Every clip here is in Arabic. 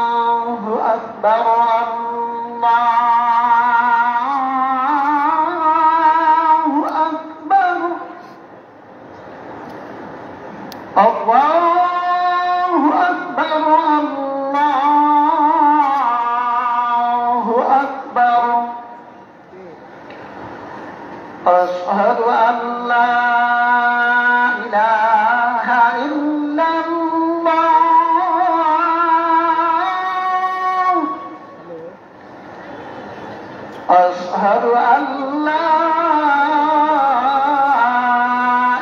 الله أكبر الله أكبر الله أكبر الله أكبر أشهد أن لا إله إلا الله أشهد أن لا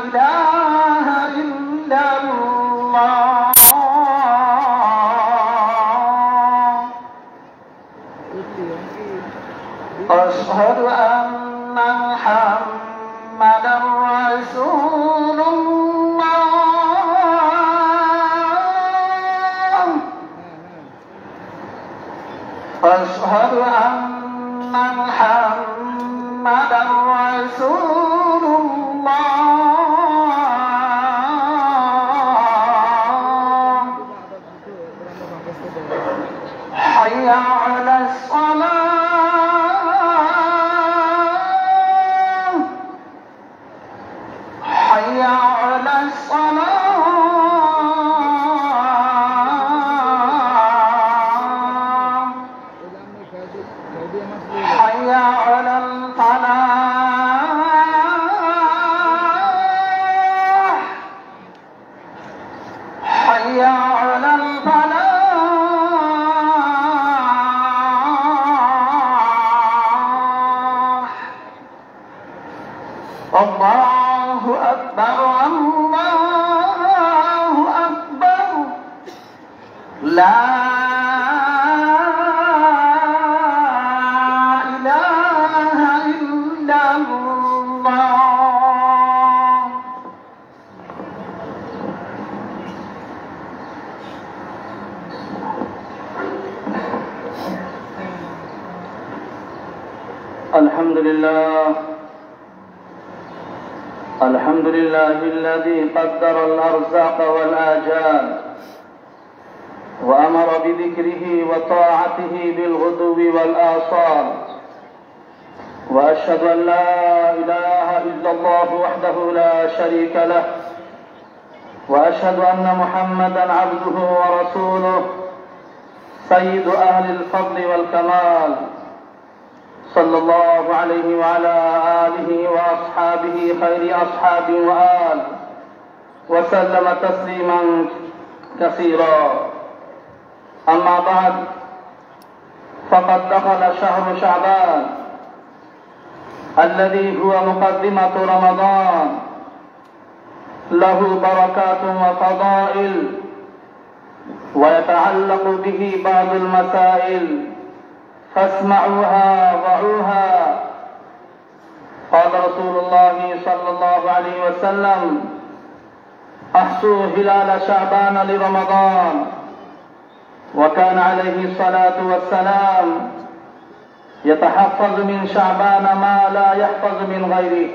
إله إلا الله أشهد أن محمدا رسول الله أشهد أن محمدا رسول الله حي على الصلاة حي على الصلاة حي على الفلاح حي على الفلاح الله أكبر الله أكبر لا إله إلا الله الحمد لله الحمد لله الذي قدر الأرزاق والآجال وأمر بذكره وطاعته بالغدو والآصال وأشهد أن لا إله إلا الله وحده لا شريك له وأشهد أن محمدا عبده ورسوله سيد أهل الفضل والكمال صلى الله عليه وعلى آله وأصحابه خير أصحاب وآل وسلم تسليما كثيرا أما بعد فقد دخل شهر شعبان الذي هو مقدمة رمضان له بركات وفضائل ويتعلق به بعض المسائل فاسمعوها ضعوها قال رسول الله صلى الله عليه وسلم أحصوا هلال شعبان لرمضان وكان عليه الصلاة والسلام يتحفظ من شعبان ما لا يحفظ من غيره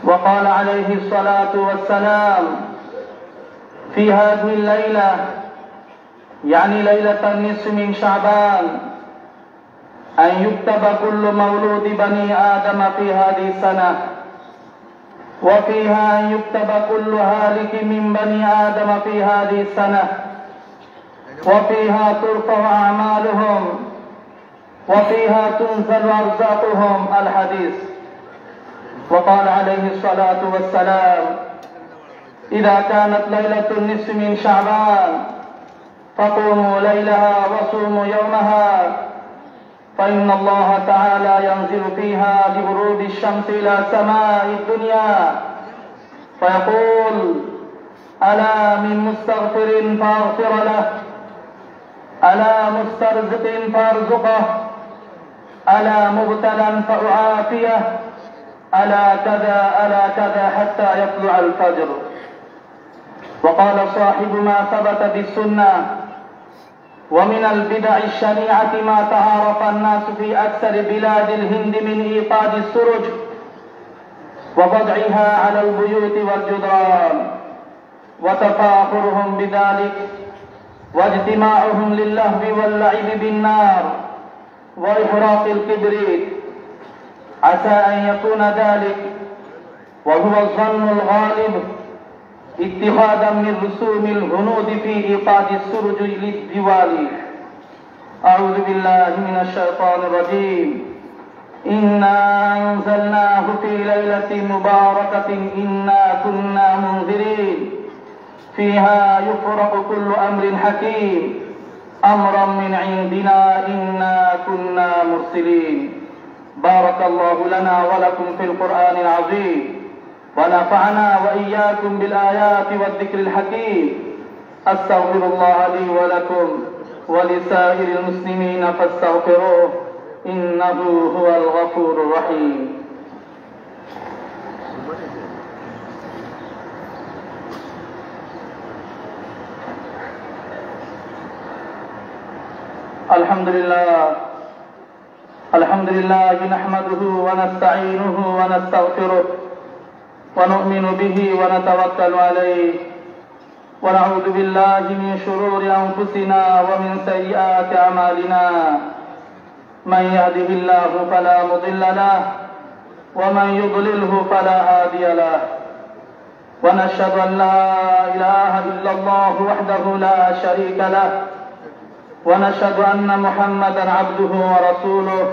وقال عليه الصلاة والسلام في هذه الليلة يعني ليلة النصف من شعبان أن يكتب كل مولود بني آدم في هذه السنة وفيها أن يكتب كل هالك من بني آدم في هذه السنة وفيها ترفع أعمالهم وفيها تنزل أرزاقهم الحديث وقال عليه الصلاة والسلام إذا كانت ليلة النصف من شعبان فقوموا ليلها وصوموا يومها فإن الله تعالى ينزل فيها لغروب الشمس إلى سماء الدنيا فيقول ألا من مستغفر فأغفر له ألا مسترزق فأرزقه ألا مبتلا فأعافيه ألا كذا حتى يطلع الفجر وقال صاحب ما ثبت بالسنة ومن البدع الشنيعة ما تعارف الناس في أكثر بلاد الهند من إيقاد السرج ووضعها على البيوت والجدران وتفاخرهم بذلك واجتماعهم للهو واللعب بالنار وإحراق الكبريت، عسى أن يكون ذلك وهو الظن الغالب اتخاذا من رسوم الهنود في إيقاد السرج للدوال. أعوذ بالله من الشيطان الرجيم. إنا أنزلناه في ليلة مباركة إنا كنا منذرين فيها يفرق كل أمر حكيم أمرا من عندنا إنا كنا مرسلين. بارك الله لنا ولكم في القرآن العظيم ونفعنا وإياكم بالآيات والذكر الحكيم. أستغفر الله لي ولكم ولسائر المسلمين فاستغفروه إنه هو الغفور الرحيم. الحمد لله نحمده ونستعينه ونستغفره ونؤمن به ونتوكل عليه ونعوذ بالله من شرور أنفسنا ومن سيئات أعمالنا. من يهده الله فلا مضل له ومن يضلله فلا هادي له، ونشهد أن لا إله إلا الله وحده لا شريك له، ونشهد أن محمدا عبده ورسوله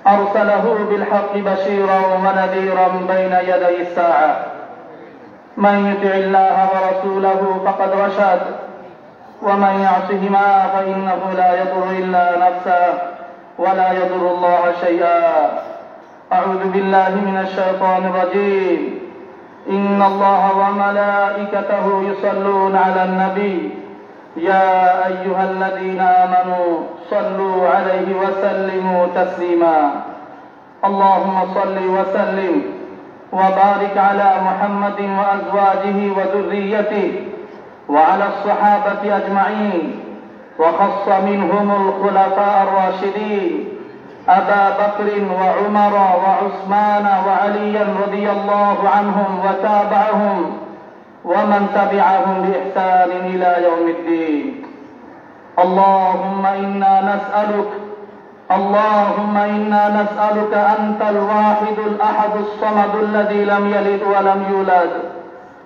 أرسله بالحق بشيرا ونذيرا بين يدي الساعة. من يطع الله ورسوله فقد رشد، ومن يعصهما فإنه لا يضر إلا نفسه ولا يضر الله شيئا. أعوذ بالله من الشيطان الرجيم. إن الله وملائكته يصلون على النبي يا أيها الذين آمنوا صلوا عليه وسلموا تسليما. اللهم صل وسلم وبارك على محمد وأزواجه وذريته وعلى الصحابة أجمعين، وخص منهم الخلفاء الراشدين أبا بكر وعمر وعثمان وعليا رضي الله عنهم وتابعهم ومن تبعهم بإحسان إلى يوم الدين. اللهم إنا نسألك أنت الواحد الأحد الصمد الذي لم يلد ولم يولد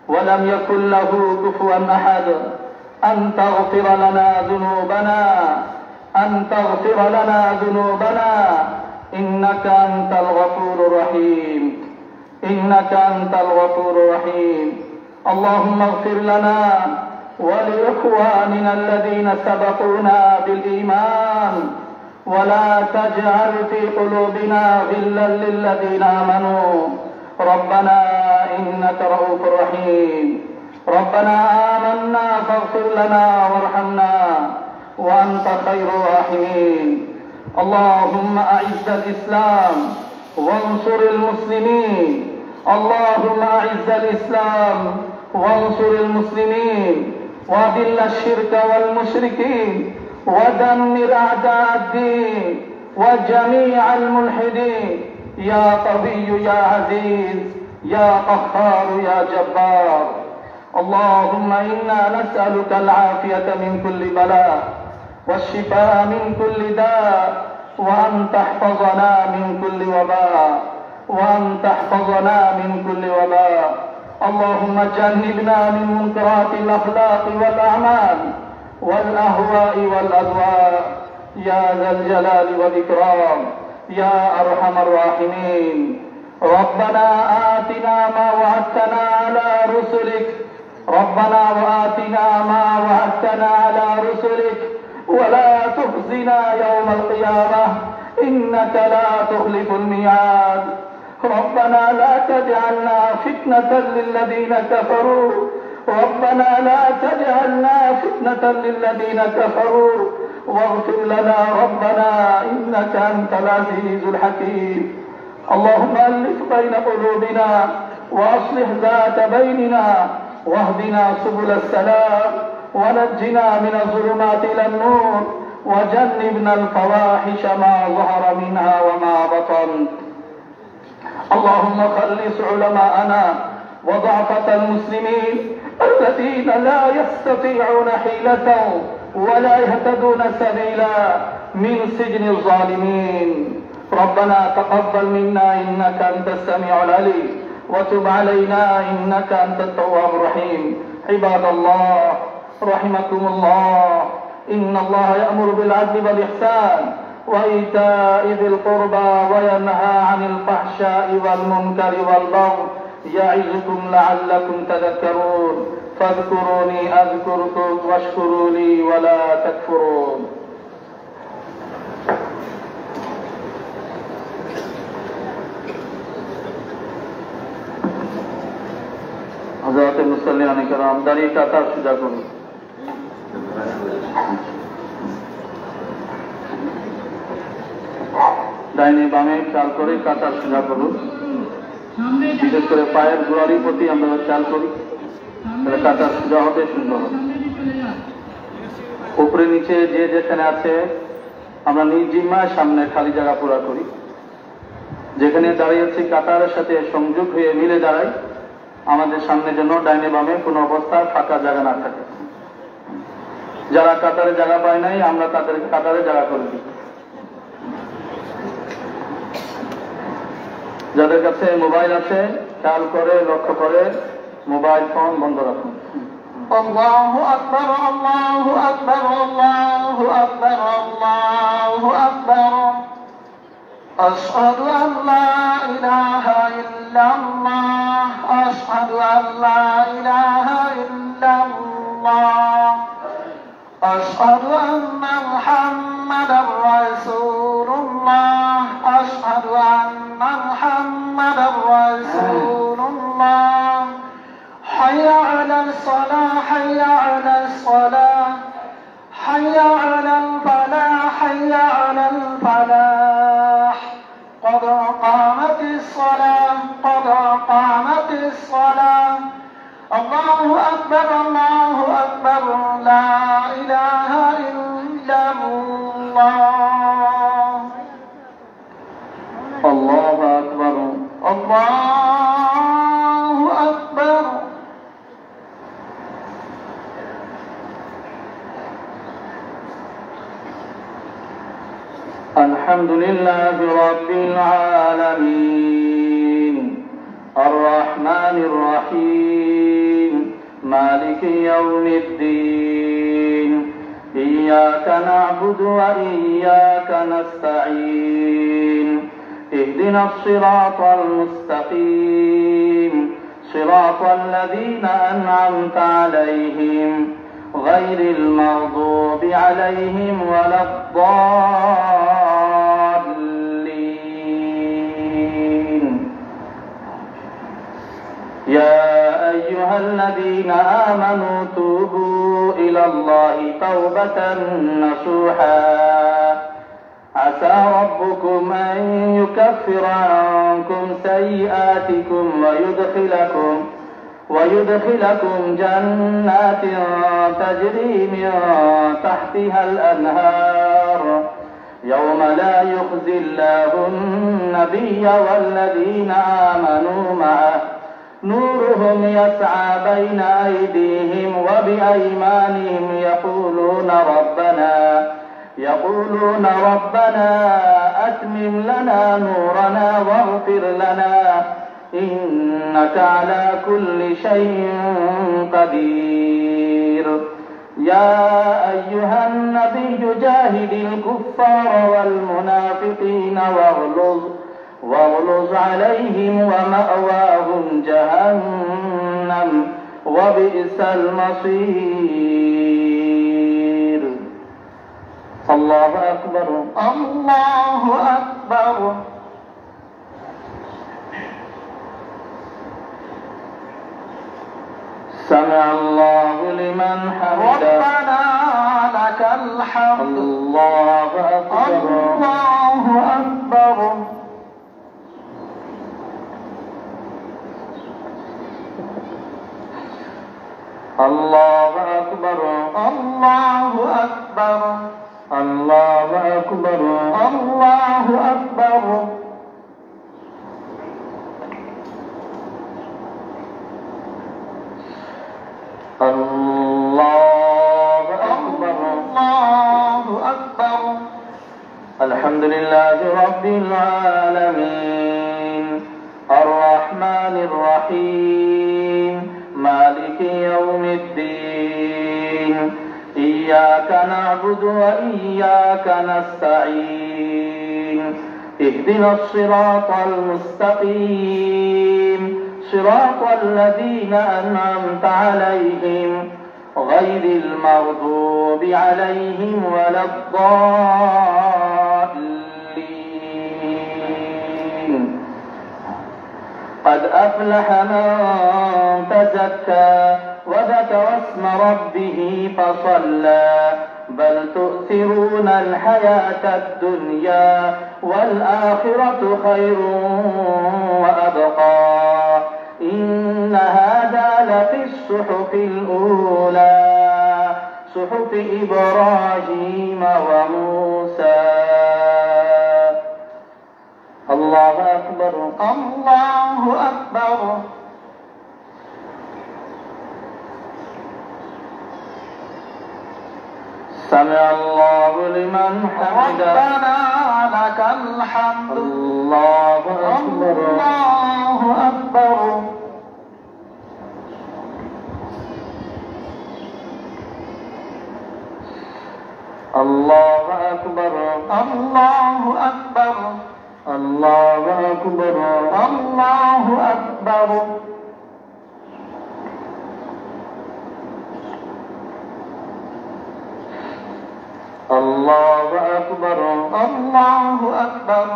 ولم يكن له كفوا أحد أن تغفر لنا ذنوبنا إنك أنت الغفور الرحيم. اللهم اغفر لنا ولإخواننا الذين سبقونا بالإيمان ولا تجعل في قلوبنا غلا للذين آمنوا ربنا إنك رؤوف رحيم. ربنا آمنا فاغفر لنا وارحمنا وأنت خير الراحمين. اللهم أعز الإسلام وانصر المسلمين. اللهم أعز الإسلام وانصر المسلمين وأذل الشرك والمشركين ودمر أعداء الدين وجميع الملحدين يا قوي يا عزيز يا قهار يا جبار. اللهم إنا نسألك العافية من كل بلاء والشفاء من كل داء وأن تحفظنا من كل وباء اللهم جنبنا من منكرات الأخلاق والأعمال والأهواء والأهواء يا ذا الجلال والإكرام يا أرحم الراحمين. ربنا آتنا ما وعدتنا على رسلك ولا تخزنا يوم القيامة إنك لا تخلف الميعاد. ربنا لا تجعلنا فتنة للذين كفروا واغفر لنا ربنا إنك أنت العزيز الحكيم. اللهم ألف بين قلوبنا وأصلح ذات بيننا واهدنا سبل السلام ونجنا من الظلمات إلى النور وجنبنا الفواحش ما ظهر منها وما بطن. اللهم خلص علماءنا وضعفة المسلمين الذين لا يستطيعون حيلة ولا يهتدون سبيلا من سجن الظالمين. ربنا تقبل منا إنك أنت السميع العليم وتب علينا إنك أنت التواب الرحيم. عباد الله رحمكم الله، إن الله يأمر بالعدل والإحسان وإيتاء ذي القربى وينهى عن الفحشاء والمنكر والبغي يعظكم لعلكم تذكرون. فاذكروني أذكركم واشكروا لي ولا تكفرون. हज़रात मुसल्लियान किराम दाढ़ी काटा सुजा करुन। ডাইনে বামে খেয়াল করে কাটা সোজা করুন। বিশেষ করে পায়ের গোড়ালির প্রতি আমরা খেয়াল করি, তাহলে কাটা সোজা হবে, সুন্দর হবে। উপরে নিচে যে যেখানে আছে আমরা নিজ জিম্মায় সামনে খালি জায়গা পুরা করি। যেখানে দাঁড়িয়েছি কাটার সাথে সংযোগ হয়ে মিলে দাঁড়াই, আমাদের সামনে যেন ডাইনে বামে কোনো অবস্থায় ফাঁকা জায়গা না থাকে। যারা কাতারে জায়গা পায় নাই আমরা তাদের কাতারে জায়গা করে দিই। যাদের কাছে মোবাইল আছে খেয়াল করে লক্ষ্য করে মোবাইল ফোন বন্ধ রাখুন। আল্লাহু আকবার, আল্লাহু আকবার, আল্লাহু আকবার, আল্লাহু আকবার। আশহাদু আন লা ইলাহা ইল্লাল্লাহ, আশহাদু আন লা ইলাহা ইল্লাল্লাহ, আশহাদু আন্না মুহাম্মাদার রাসূলুল্লাহ, আশহাদু আন্না মুহাম্মাদার রাসূলুল্লাহ। হাইয়া আলাস সালাহ, হাইয়া আলাস সালাহ, হাইয়া আলাল ফালাহ, হাইয়া আলাল ফালাহ। قد قامت الصلاة، قد قامت الصلاة. الله أكبر، الله أكبر، لا إله إلا الله. الله أكبر، الله أكبر. الحمد لله رب العالمين الرحمن الرحيم مالك يوم الدين إياك نعبد وإياك نستعين اهدنا الصراط المستقيم صراط الذين أنعمت عليهم غير المغضوب عليهم ولا الضالين. يا أيها الذين آمنوا توبوا إلى الله توبة نصوحا عسى ربكم أن يكفر عنكم سيئاتكم ويدخلكم جنات تجري من تحتها الأنهار يوم لا يخزي الله النبي والذين آمنوا معه نورهم يسعى بين أيديهم وبأيمانهم يقولون ربنا أتمم لنا نورنا واغفر لنا إنك على كل شيء قدير. يا أيها النبي جاهد الكفار والمنافقين واغلظ عليهم ومأواهم جهنم وبئس المصير. الله أكبر، الله أكبر. سمع الله لمن حمده ربنا لك الحمد. الله أكبر، الله أكبر. الله أكبر، الله أكبر، الله أكبر، الله أكبر. لله رب العالمين الرحمن الرحيم مالك يوم الدين إياك نعبد وإياك نستعين اهدنا الصراط المستقيم صراط الذين أنعمت عليهم غير المغضوب عليهم ولا الضالين قد أفلح من تزكى وذكر اسم ربه فصلى بل تؤثرون الحياة الدنيا والآخرة خير وأبقى إن هذا لفي الصحف الأولى صحف إبراهيم وموسى الله أكبر الله أكبر سمع الله لمن حمده ربنا لك الحمد الله أكبر الله أكبر الله أكبر الله أكبر الله أكبر الله أكبر الله أكبر الله أكبر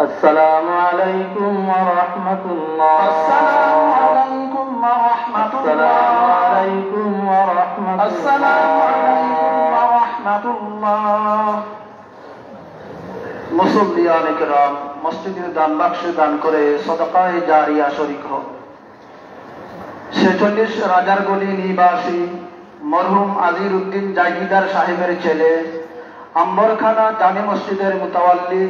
السلام عليكم ورحمة الله السلام عليكم ورحمة السلام الله عليكم ورحمة السلام عليكم ورحمة الله মুসল্লিয়ান কিরাম মসজিদের দান বাক্সে দান করে সদকায়ে জারিয়া শরীক হোক 46 রাজারগলি নিবাসী মরহুম আজির উদ্দিন জাগিরদার সাহেবের ছেলে আম্বরখানা জামে মসজিদের মুতাওয়াল্লি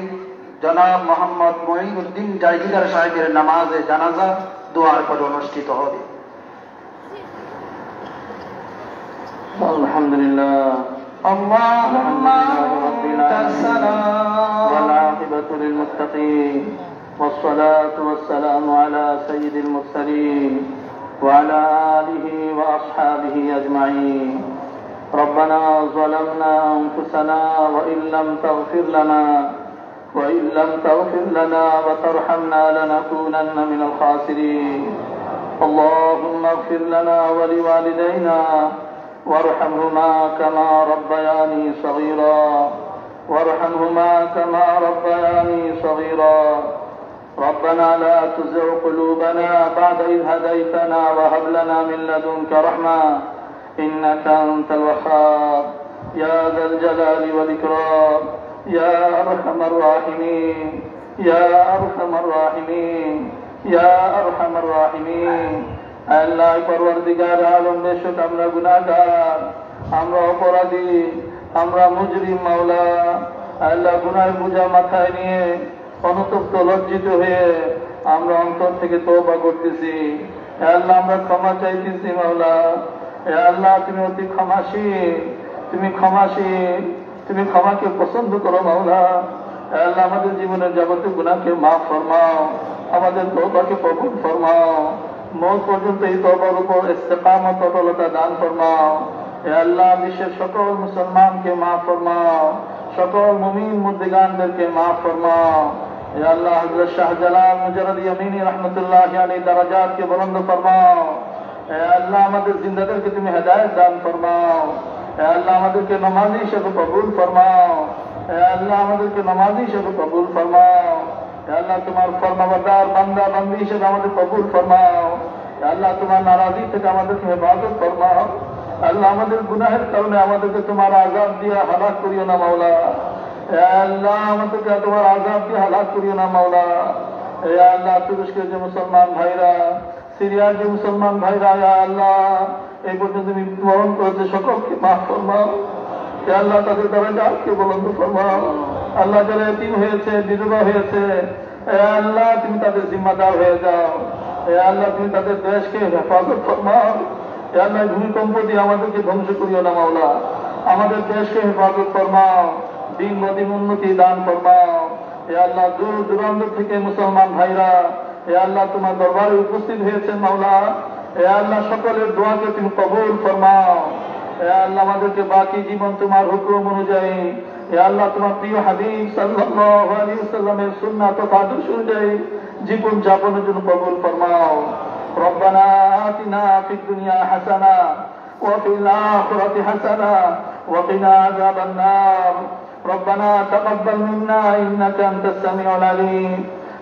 জনাব মোহাম্মদ মঈনুদ্দিন জাগিরদার সাহেবের নামাজে জানাজা দোয়ার পর অনুষ্ঠিত হবে। আলহামদুলিল্লাহ اللهم أنت السلام والعاقبة للمتقين والصلاة والسلام على سيد المرسلين وعلى آله وأصحابه أجمعين ربنا ظلمنا أنفسنا وإن لم تغفر لنا وترحمنا لنكونن من الخاسرين اللهم اغفر لنا ولوالدينا وارحمهما كما ربياني صغيرا ربنا لا تزغ قلوبنا بعد إذ هديتنا وهب لنا من لدنك رحمة إنك أنت الوهاب يا ذا الجلال والإكرام يا أرحم الراحمين يا أرحم الراحمين يا أرحم الراحمين আল্লাহ পরওয়ারদিগার আলম বেশক আমরা গুনাহগার আমরা অপরাধী আমরা মুজরিম মাওলা আল্লাহ গুনাহ বোঝা মাথায় নিয়ে অনুতপ্ত লজ্জিত হয়ে আমরা অন্তর থেকে তওবা করতেছি আল্লাহ আমরা ক্ষমা চাইতেছি মাওলা আল্লাহ তুমি অতি ক্ষমাশীল তুমি ক্ষমাকে পছন্দ করো মাওলা আল্লাহ আমাদের জীবনের যাবতীয় গুনাহকে মাফ ফরমাও আমাদের তওবাকে কবুল ফরমাও মৌত পর্যন্ত এই তওবার উপর ইস্তেকামত অটলতা দান ফরমাও হে আল্লাহ বিশ্বের সকল মুসলমানকে মাফ ফরমাও সকল মুমিন মুর্দিগানদেরকে মাফ ফরমাও হে আল্লাহ হযরত শাহজালাল মুজাররদ ইয়ামিনী রাহমাতুল্লাহি আলাইহি দরাজাতকে বুলন্দ ফরমাও হে আল্লাহ আমাদের জিন্দাদেরকে তুমি হেদায়েত দান ফরমাও হে আল্লাহ আমাদেরকে নামাজি হিসেবে কবুল ফরমাও। হে আল্লাহ আমাদেরকে নামাজি হিসেবে কবুল ফরমাও। হে আল্লাহ তোমার ফরমাবরদার বান্দা বান্দি হিসেবে আমাদের কবুল ফরমাও। হে আল্লাহ তোমার নারাজি থেকে আমাদেরকে হেফাজত ফরমাও। আল্লাহ আমাদের গুনাহের কারণে আমাদেরকে তোমার আযাব দিয়ে হালাক করিও না মাওলা। হে আল্লাহ আমাদেরকে তোমার আযাব দিয়ে হালাক করিও না মাওলা। হে আল্লাহ তুরস্কের যে মুসলমান ভাইরা, সিরিয়ার যে মুসলমান ভাইরা, হে আল্লাহ এই পর্যন্ত মৃত্যুবরণ করেছে সকলকে মাফ ফরমাও। হে আল্লাহ তাদের দরজাকে বুলন্দ ফরমাও। আল্লাহ যারা এতিম হয়েছে, বিধবা হয়েছে, হে আল্লাহ তুমি তাদের জিম্মাদার হয়ে যাও। হে আল্লাহ তুমি তাদের দেশকে হেফাজত ফরমাও। হে আল্লাহ ভূমিকম্প দিয়ে আমাদেরকে ধ্বংস করিও না মাওলা। আমাদের দেশকে হেফাজত ফরমাও, দিন গতিম উন্নতি দান ফরমাও। হে আল্লাহ দূর দূরান্ত থেকে মুসলমান ভাইরা হে আল্লাহ তোমার দরবারে উপস্থিত হয়েছেন মাওলা। হে আল্লাহ সকলের দোয়াকে তুমি কবুল ফরমাও। হে আল্লাহ আমাদেরকে বাকি জীবন তোমার হুকুম অনুযায়ী, হে আল্লাহ তোমার প্রিয় হাবিব সাল্লাল্লাহু আলাইহি ওয়াসাল্লামের সুন্নাত ও আদর্শ অনুযায়ী জীবন যাপনের জন্য কবুল ফরমাও। রব্বানা আতিনা ফিদ দুনিয়া হাসানা ওয়া ফিল আখিরাতি হাসানা ওয়া কিনা আযাবান নার। ربنا تقبل منا إنك أنت السميع العليم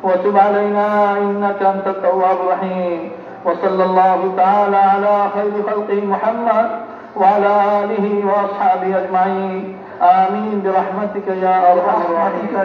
وتب علينا إنك أنت التواب الرحيم. وصلى الله تعالى على خير خلقه محمد وعلى آله وأصحابه أجمعين. آمين برحمتك يا أرحم الراحمين.